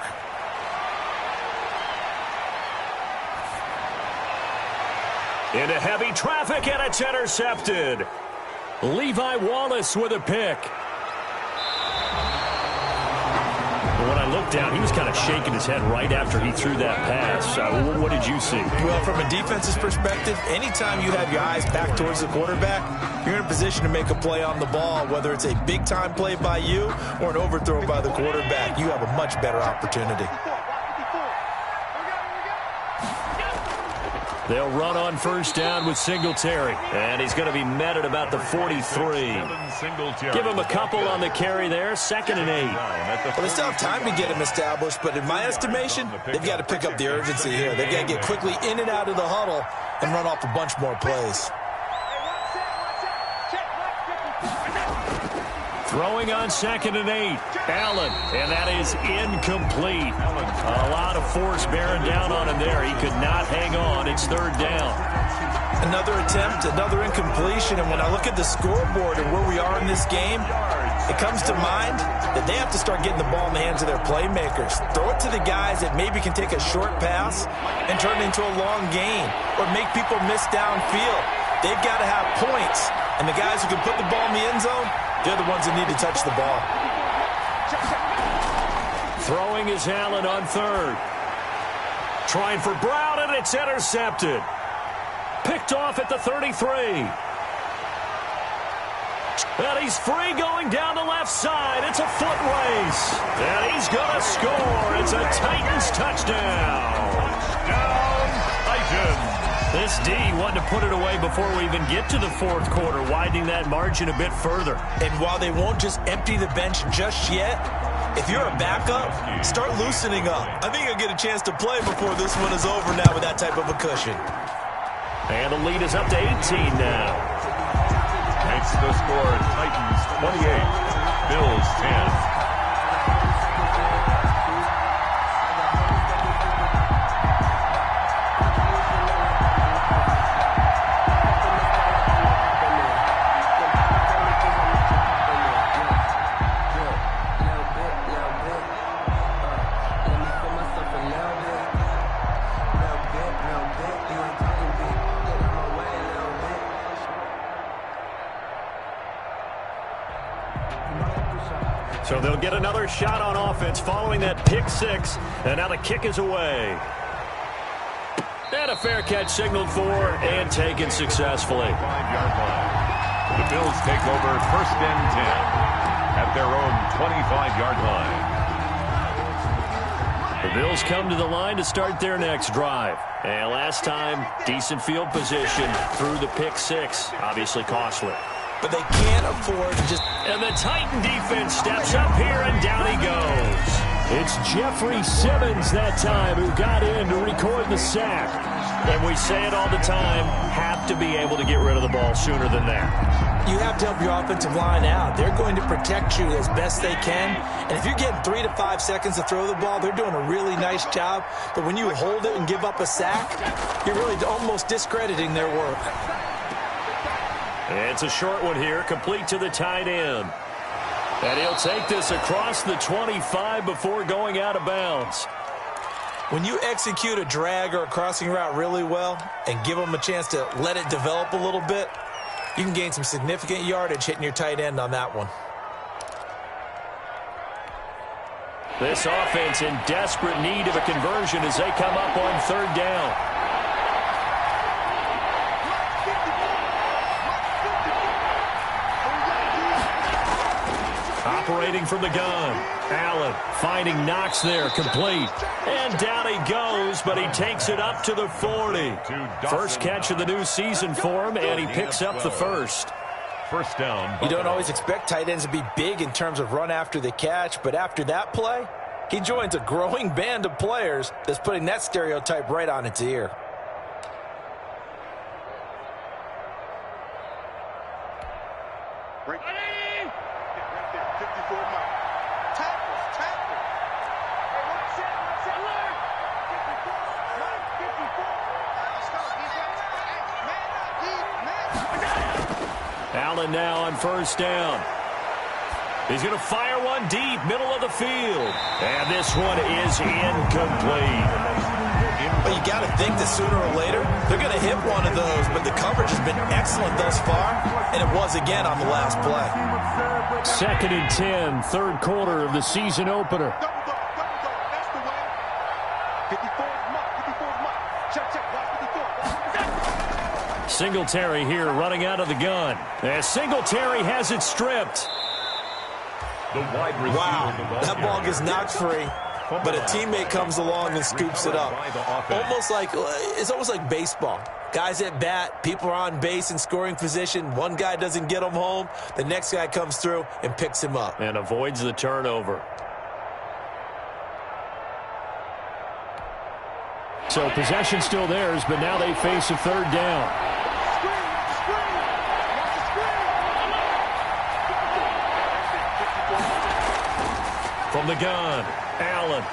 Into heavy traffic, and it's intercepted. Levi Wallace with a pick. When I looked down, he was kind of shaking his head right after he threw that pass. What did you see? Well, from a defense's perspective, anytime you have your eyes back towards the quarterback, you're in a position to make a play on the ball, whether it's a big-time play by you or an overthrow by the quarterback. You have a much better opportunity. They'll run on first down with Singletary. And he's going to be met at about the 43. Give him a couple on the carry there. 2nd and 8. Well, they still have time to get him established, but in my estimation, they've got to pick up the urgency here. They've got to get quickly in and out of the huddle and run off a bunch more plays. Throwing on 2nd and 8. Allen, and that is incomplete. A lot of force bearing down on him there. He could not hang on. It's 3rd down. Another attempt, another incompletion, and when I look at the scoreboard and where we are in this game, it comes to mind that they have to start getting the ball in the hands of their playmakers. Throw it to the guys that maybe can take a short pass and turn it into a long gain or make people miss downfield. They've got to have points, and the guys who can put the ball in the end zone, they're the ones that need to touch the ball. Throwing is Allen on 3rd. Trying for Brown, and it's intercepted. Picked off at the 33. And he's free going down the left side. It's a foot race. And he's going to score. It's a Titans touchdown. Touchdown, Titans. This D wanted to put it away before we even get to the 4th quarter, widening that margin a bit further. And while they won't just empty the bench just yet, if you're a backup, start loosening up. I think you'll get a chance to play before this one is over now with that type of a cushion. And the lead is up to 18 now. Makes the score Titans 28, Bills 10. So they'll get another shot on offense following that pick 6. And now the kick is away. And a fair catch signaled for and taken successfully. 5-yard line. The Bills take over 1st and 10 at their own 25-yard line. The Bills come to the line to start their next drive. And last time, decent field position through the pick 6. Obviously costly. But they can't afford to just... And the Titan defense steps up here, and down he goes. It's Jeffrey Simmons that time who got in to record the sack. And we say it all the time, have to be able to get rid of the ball sooner than that. You have to help your offensive line out. They're going to protect you as best they can. And if you're getting 3 to 5 seconds to throw the ball, they're doing a really nice job. But when you hold it and give up a sack, you're really almost discrediting their work. It's a short one here, complete to the tight end. And he'll take this across the 25 before going out of bounds. When you execute a drag or a crossing route really well and give them a chance to let it develop a little bit, you can gain some significant yardage hitting your tight end on that one. This offense in desperate need of a conversion as they come up on 3rd down. Operating from the gun. Allen finding Knox there, complete. And down he goes, but he takes it up to the 40. First catch of the new season for him, and he picks up the first. First down. You don't always expect tight ends to be big in terms of run after the catch, but after that play, he joins a growing band of players that's putting that stereotype right on its ear. Break. Right there, 54 Mike. Tackle. Hey, what's that? Alert! 54, Mike, 54. Let's go, defense. Hey, man up, Allen now on first down. He's going to fire one deep, middle of the field. And this one is incomplete. But you got to think that sooner or later, they're going to hit one of those. But the coverage has been excellent thus far, and it was again on the last play. 2nd and 10, third quarter of the season opener. Double. That's the way. 54 Mike. Check. Watch 54. Singletary here running out of the gun. As Singletary has it stripped. Wow, that ball gets knocked free, but a teammate comes along and scoops it up. It's almost like baseball. Guys at bat, people are on base in scoring position. One guy doesn't get him home. The next guy comes through and picks him up. And avoids the turnover. So possession still theirs, but now they face a third down. From the gun, Allen.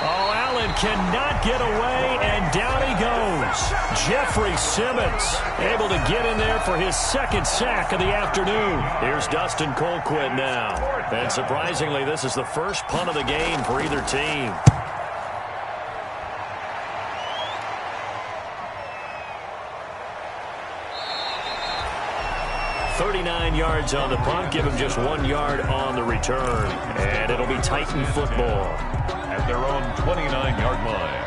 Oh, Allen cannot get away, and down he goes. Jeffrey Simmons able to get in there for his second sack of the afternoon. Here's Dustin Colquitt now. And surprisingly, this is the first punt of the game for either team. 39 yards on the punt, give him just 1 yard on the return. And it'll be Titan football at their own 29-yard line.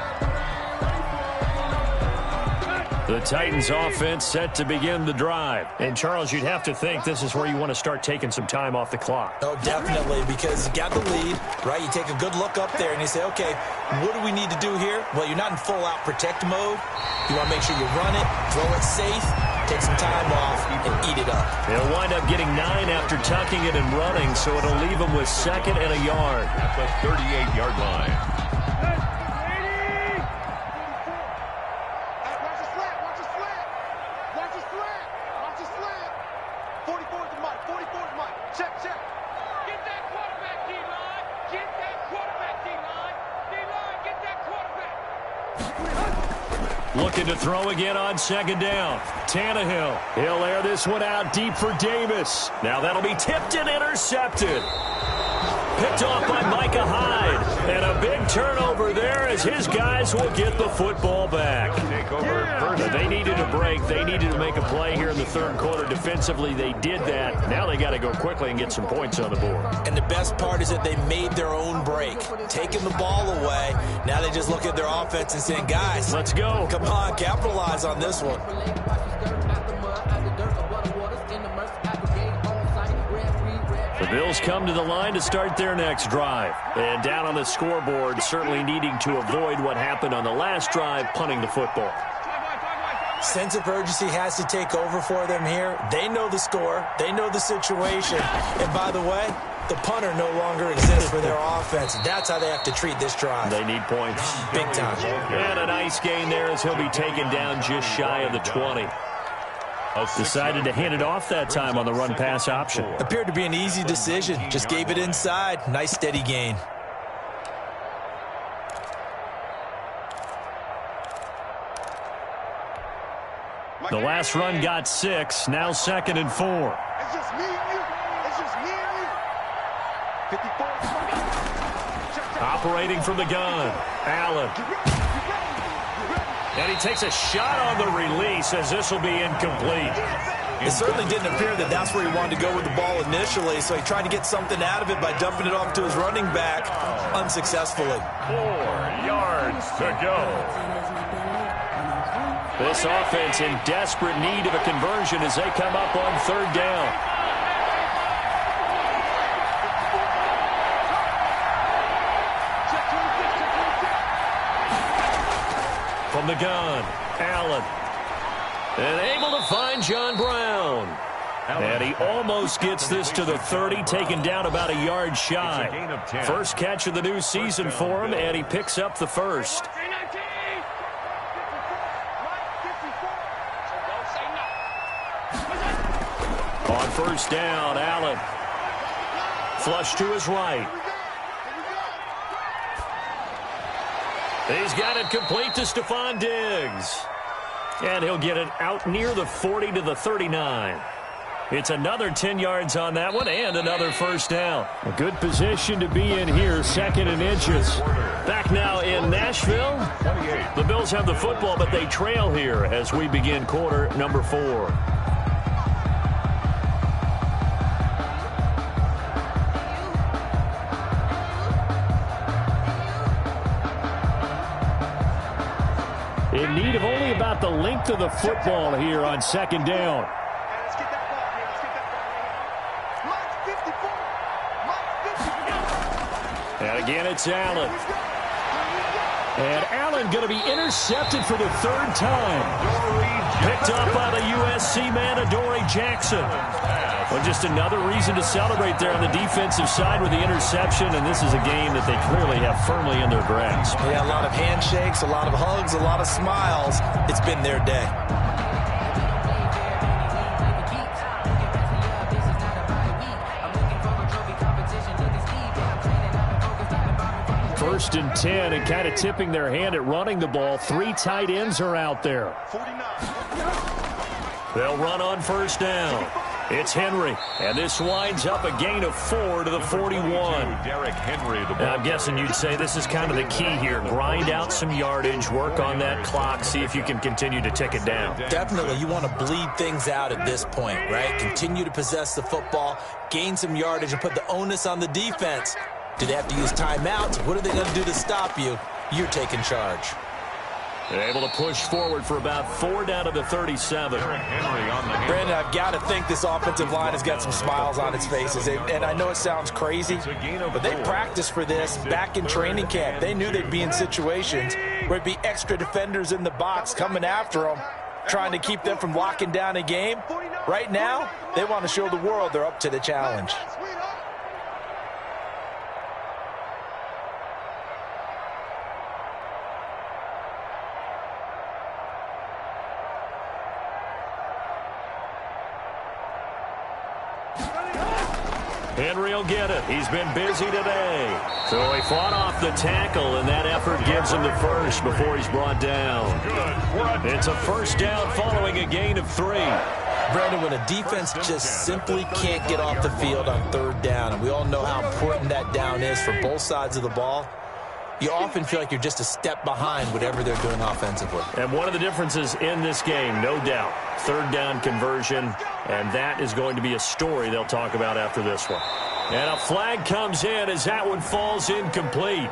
The Titans offense set to begin the drive. And, Charles, you'd have to think this is where you want to start taking some time off the clock. Oh, definitely, because you got the lead, right? You take a good look up there and you say, okay, what do we need to do here? Well, you're not in full-out protect mode. You want to make sure you run it, throw it safe, take some time off, and eat it up. He'll wind up getting 9 after tucking it and running, so it'll leave him with 2nd and a yard. At the 38-yard line. Looking to throw again on 2nd down. Tannehill. He'll air this one out deep for Davis. Now that'll be tipped and intercepted. Picked off by Micah Hyde. And a big turnover there as his guys will get the football back. But they needed a break. They needed to make a play here in the third quarter. Defensively, they did that. Now they got to go quickly and get some points on the board. And the best part is that they made their own break. Taking the ball away. Now they just look at their offense and saying, guys, let's go. Come on, capitalize on this one. The Bills come to the line to start their next drive. And down on the scoreboard, certainly needing to avoid what happened on the last drive, punting the football. Sense of urgency has to take over for them here. They know the score. They know the situation. And by the way, the punter no longer exists for their offense. That's how they have to treat this drive. They need points. Big time. And a nice gain there as he'll be taken down just shy of the 20. Decided to hand it off that time on the run-pass option. Appeared to be an easy decision. Just gave it inside. Nice steady gain. The last run got 6. Now 2nd and 4. It's just me and you. It's just me and you. 54. Operating from the gun. Allen. And he takes a shot on the release as this will be incomplete. It certainly didn't appear that that's where he wanted to go with the ball initially, so he tried to get something out of it by dumping it off to his running back unsuccessfully. 4 yards to go. This offense in desperate need of a conversion as they come up on 3rd down. From the gun, Allen. And able to find John Brown. And he almost gets this to the 30, taken down about a yard shy. First catch of the new season for him, and he picks up the first. first down. Allen. Flush to his right. He's got it complete to Stephon Diggs. And he'll get it out near the 40 to the 39. It's another 10 yards on that one and another first down. A good position to be in here, 2nd and inches. Back now in Nashville. The Bills have the football, but they trail here as we begin quarter number 4. In need of only about the length of the football here on 2nd down. And again, it's Allen. And Allen going to be intercepted for the 3rd time. Picked up by the USC man, Adoree Jackson. Well, just another reason to celebrate there on the defensive side with the interception, and this is a game that they clearly have firmly in their grasp. Yeah, a lot of handshakes, a lot of hugs, a lot of smiles. It's been their day. First and 10, and kind of tipping their hand at running the ball. 3 tight ends are out there. They'll run on first down. It's Henry, and this winds up a gain of 4 to the 41. Derrick Henry, I'm guessing you'd say this is kind of the key here. Grind out some yardage, work on that clock, see if you can continue to tick it down. Definitely, you want to bleed things out at this point, right? Continue to possess the football, gain some yardage, and put the onus on the defense. Do they have to use timeouts? What are they going to do to stop you? You're taking charge. They're able to push forward for about 4 down to the 37. Brandon, I've got to think this offensive line has got some smiles on its faces. And I know it sounds crazy, but they practiced for this back in training camp. They knew they'd be in situations where it'd be extra defenders in the box coming after them, trying to keep them from locking down a game. Right now, they want to show the world they're up to the challenge. Henry will get it. He's been busy today. So he fought off the tackle, and that effort gives him the first before he's brought down. It's a first down following a gain of 3. Brandon, when a defense just simply can't get off the field on 3rd down, and we all know how important that down is for both sides of the ball, you often feel like you're just a step behind whatever they're doing offensively. And one of the differences in this game, no doubt, 3rd down conversion, and that is going to be a story they'll talk about after this one. And a flag comes in as that one falls incomplete.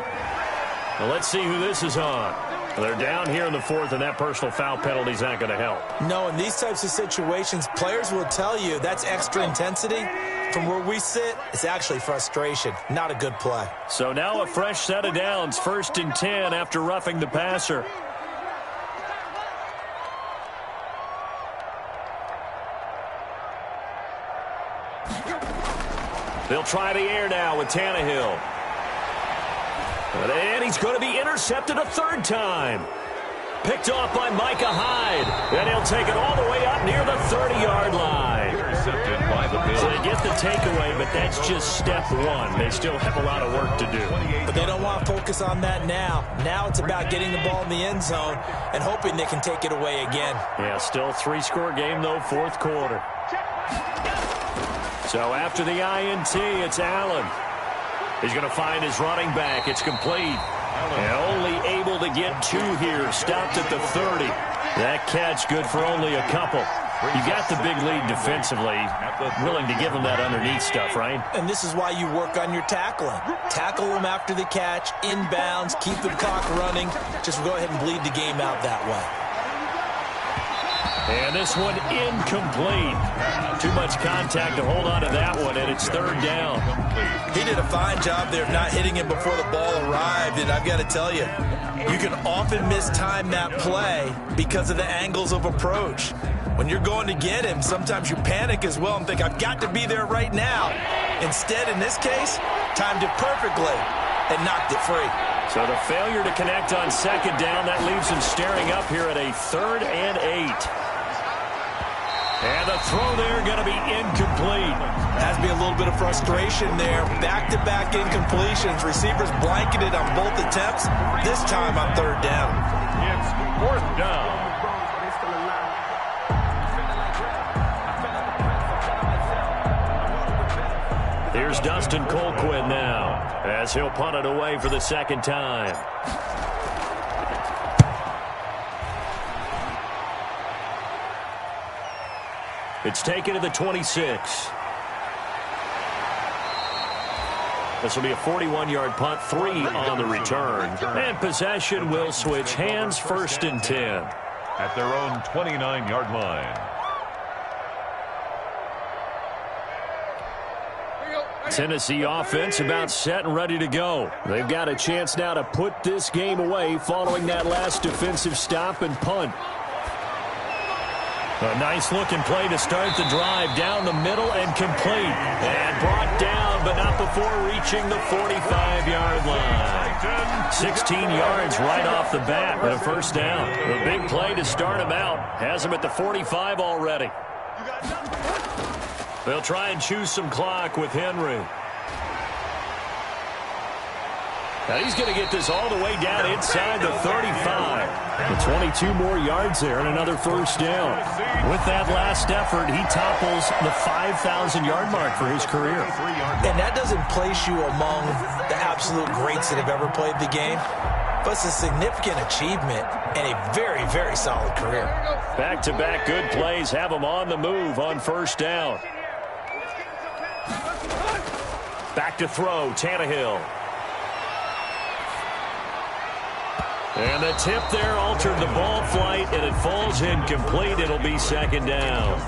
Now let's see who this is on. They're down here in the 4th, and that personal foul penalty is not going to help. No, in these types of situations, players will tell you that's extra intensity. From where we sit, it's actually frustration. Not a good play. So now a fresh set of downs, 1st and 10 after roughing the passer. They'll try the air now with Tannehill. And he's going to be intercepted a 3rd time. Picked off by Micah Hyde. And he'll take it all the way up near the 30-yard line. Intercepted by the Bills. So they get the takeaway, but that's just step 1. They still have a lot of work to do. But they don't want to focus on that now. Now it's about getting the ball in the end zone and hoping they can take it away again. Yeah, still 3-score game, though, 4th quarter. So after the INT, it's Allen. He's going to find his running back. It's complete. And only able to get 2 here. Stopped at the 30. That catch good for only a couple. You got the big lead defensively. Willing to give him that underneath stuff, right? And this is why you work on your tackling. Tackle them after the catch, inbounds, keep the clock running. Just go ahead and bleed the game out that way. And this one incomplete. Too much contact to hold on to that one, and it's 3rd down. He did a fine job there of not hitting him before the ball arrived, and I've got to tell you, you can often mistime that play because of the angles of approach. When you're going to get him, sometimes you panic as well and think, I've got to be there right now. Instead, in this case, timed it perfectly and knocked it free. So the failure to connect on 2nd down, that leaves him staring up here at a 3rd and 8. And the throw there going to be incomplete. Has to be a little bit of frustration there. Back-to-back incompletions. Receivers blanketed on both attempts. This time on third down. It's fourth down. Here's Dustin Colquhoun now as he'll punt it away for the second time. It's taken to the 26. This will be a 41-yard punt, 3 on the return. And possession will switch hands, 1st and 10. At their own 29-yard line. Tennessee offense about set and ready to go. They've got a chance now to put this game away following that last defensive stop and punt. A nice-looking play to start the drive down the middle and complete. And brought down, but not before reaching the 45-yard line. 16 yards right off the bat with a first down. The big play to start him out. Has him at the 45 already. They'll try and choose some clock with Henry. Now he's going to get this all the way down inside the 35. 22 more yards there and another first down. With that last effort, he topples the 5,000-yard mark for his career. And that doesn't place you among the absolute greats that have ever played the game, but it's a significant achievement and a very, very solid career. Back-to-back good plays have him on the move on first down. Back to throw, Tannehill. And the tip there altered the ball flight, and it falls incomplete. It'll be second down.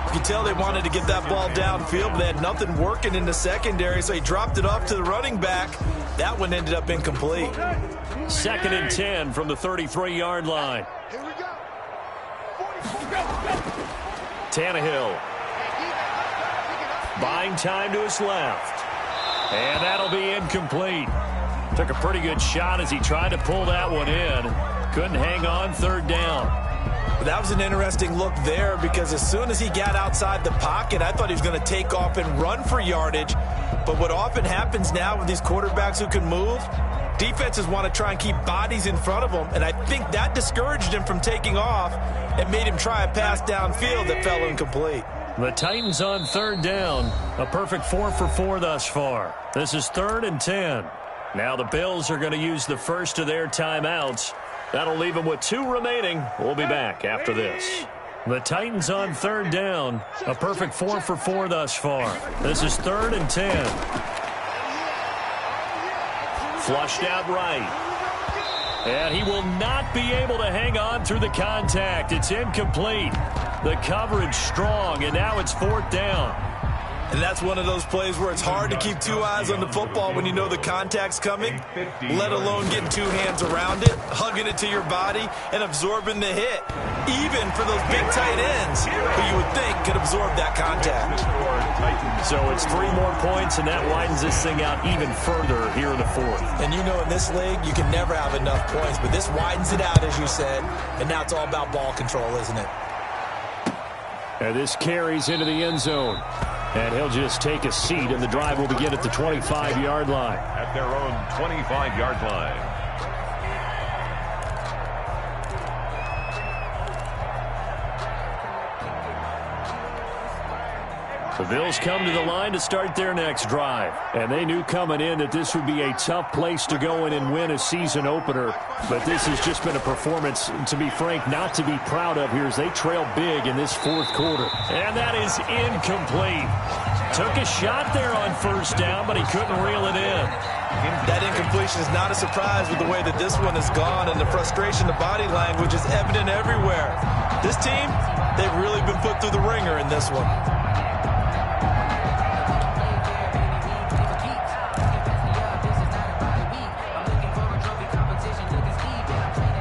You can tell they wanted to get that ball downfield, but they had nothing working in the secondary, so he dropped it off to the running back. That one ended up incomplete. 2nd and 10 from the 33-yard line. Tannehill. Buying time to his left. And that'll be incomplete. Took a pretty good shot as he tried to pull that one in. Couldn't hang on, third down. That was an interesting look there because as soon as he got outside the pocket, I thought he was going to take off and run for yardage. But what often happens now with these quarterbacks who can move, defenses want to try and keep bodies in front of them. And I think that discouraged him from taking off and made him try a pass downfield that fell incomplete. The Titans on third down. A perfect 4 for 4 thus far. This is 3rd and 10. Now the Bills are going to use the first of their timeouts. That'll leave them with 2 remaining. We'll be back after this. The Titans on third down. A perfect 4 for 4 thus far. This is 3rd and 10. Flushed out right. And he will not be able to hang on through the contact. It's incomplete. The coverage strong, and now it's 4th down. And that's one of those plays where it's hard to keep 2 eyes on the football when you know the contact's coming, let alone getting 2 hands around it, hugging it to your body, and absorbing the hit, even for those big tight ends who you would think could absorb that contact. So it's 3 more points, and that widens this thing out even further here in the 4th. And you know in this league, you can never have enough points, but this widens it out, as you said, and now it's all about ball control, isn't it? And this carries into the end zone. And he'll just take a seat, and the drive will begin at the 25-yard line. At their own 25-yard line. The Bills come to the line to start their next drive. And they knew coming in that this would be a tough place to go in and win a season opener. But this has just been a performance, to be frank, not to be proud of here as they trail big in this 4th quarter. And that is incomplete. Took a shot there on first down, but he couldn't reel it in. That incompletion is not a surprise with the way that this one has gone, and the frustration, the body language is evident everywhere. This team, they've really been put through the ringer in this one.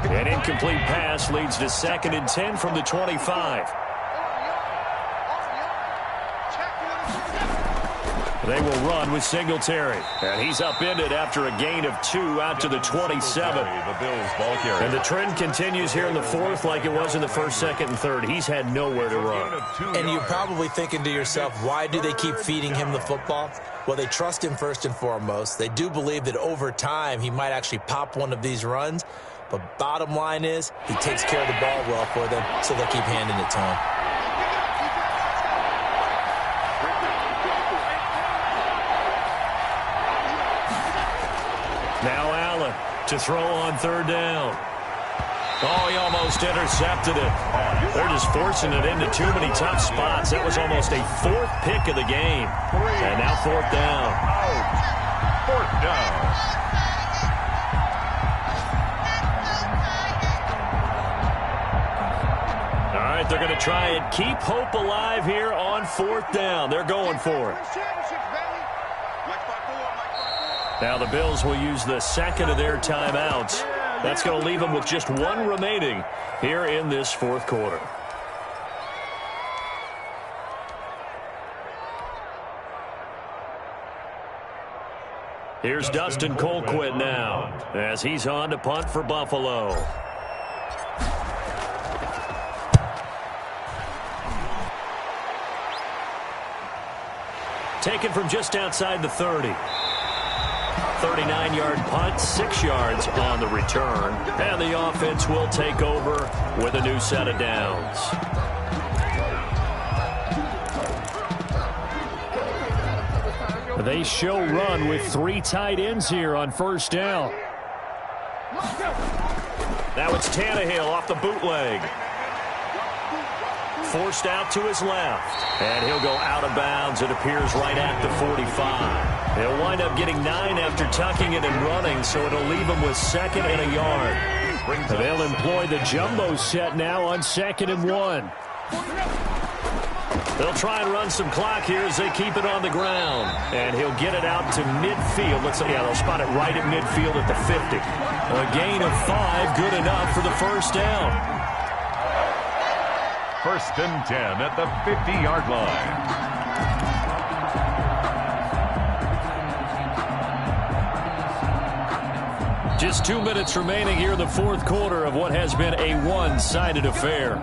An incomplete pass leads to 2nd and 10 from the 25. They will run with Singletary. And he's upended after a gain of 2 out to the 27. The Bills ball carrier. And the trend continues here in the fourth like it was in the first, second, and third. He's had nowhere to run. And you're probably thinking to yourself, why do they keep feeding him the football? Well, they trust him first and foremost. They do believe that over time he might actually pop one of these runs. But bottom line is he takes care of the ball well for them, so they'll keep handing it to him. Now Allen to throw on third down. Oh, he almost intercepted it. They're just forcing it into too many tough spots. That was almost a fourth pick of the game. And now fourth down. Fourth down. All right, they're going to try and keep hope alive here on fourth down. They're going for it. Now the Bills will use the second of their timeouts. That's going to leave them with just one remaining here in this fourth quarter. Here's Dustin Colquitt now as he's on to punt for Buffalo. Taken from just outside the 30. 39-yard punt, 6 yards on the return. And the offense will take over with a new set of downs. They show run with 3 tight ends here on first down. Now it's Tannehill off the bootleg. Forced out to his left. And he'll go out of bounds, it appears, right at the 45. He'll wind up getting 9 after tucking it and running, so it'll leave him with 2nd and a yard. They'll employ the jumbo set now on 2nd and 1. They'll try and run some clock here as they keep it on the ground. And he'll get it out to midfield. They'll spot it right at midfield at the 50. A gain of 5, good enough for the first down. 1st and 10 at the 50-yard line. Just 2 minutes remaining here in the fourth quarter of what has been a one-sided affair.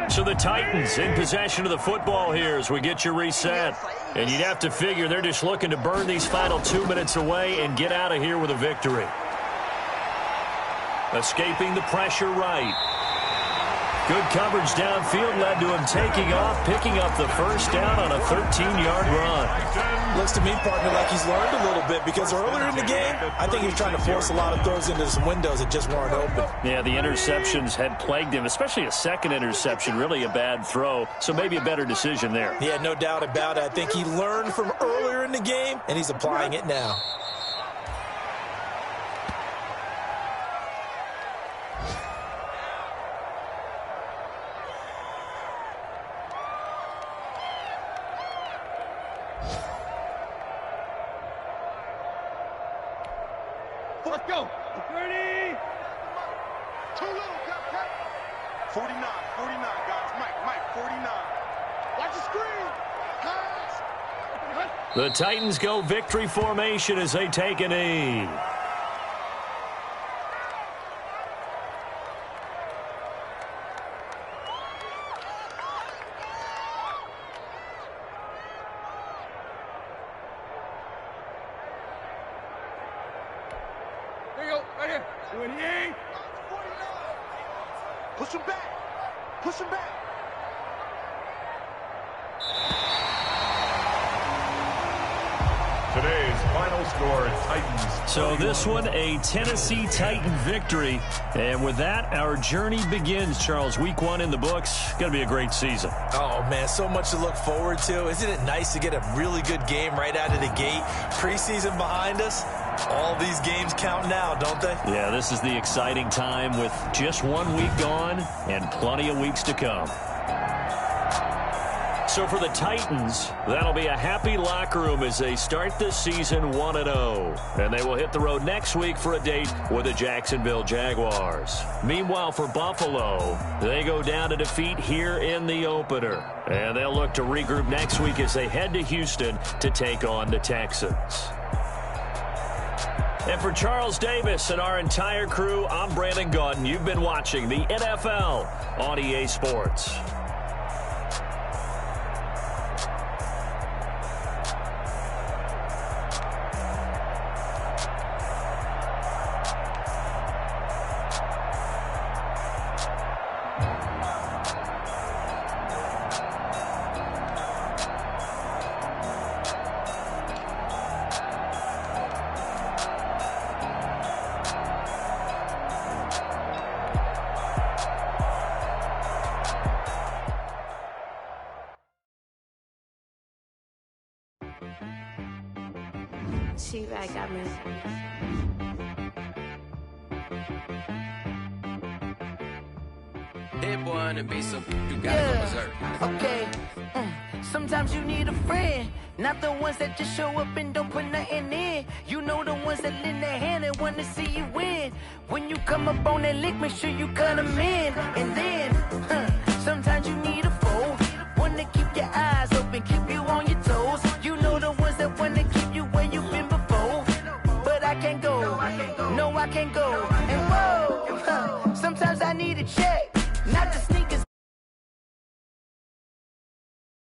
So the Titans in possession of the football here as we get you reset. And you'd have to figure they're just looking to burn these final 2 minutes away and get out of here with a victory. Escaping the pressure right. Good coverage downfield led to him taking off, picking up the first down on a 13-yard run. Looks to me, partner, like he's learned a little bit because earlier in the game, I think he was trying to force a lot of throws into some windows that just weren't open. Yeah, the interceptions had plagued him, especially a second interception, really a bad throw, so maybe a better decision there. Yeah, no doubt about it. I think he learned from earlier in the game, and he's applying it now. Let's go. 30. Too little, cut. 49, guys. Mike, 49. Watch the screen. Pass. The Titans go victory formation as they take a knee. There you go, right here. 28. Push him back. Today's final score, Titans. So this one, a Tennessee Titan victory. And with that, our journey begins, Charles. Week 1 in the books. Going to be a great season. Oh, man, so much to look forward to. Isn't it nice to get a really good game right out of the gate? Preseason behind us. All these games count now, don't they? Yeah, this is the exciting time with just 1 week gone and plenty of weeks to come. So for the Titans, that'll be a happy locker room as they start this season 1-0. And they will hit the road next week for a date with the Jacksonville Jaguars. Meanwhile, for Buffalo, they go down to defeat here in the opener. And they'll look to regroup next week as they head to Houston to take on the Texans. And for Charles Davis and our entire crew, I'm Brandon Gaudin. You've been watching the NFL on EA Sports. She-Rag got me. That boy on the beat, so you gotta go berserk. Okay. Sometimes you need a friend, not the ones that just show up and don't put nothing in. You know the ones that lend their hand and want to see you win. When you come up on that lick, make sure you cut them in. And then, sometimes you need a foe, one to keep your eyes open, keep you on your toes. You know the ones that want to keep you where you've been before. But I can't go, no I can't go. And whoa, sometimes I need a check.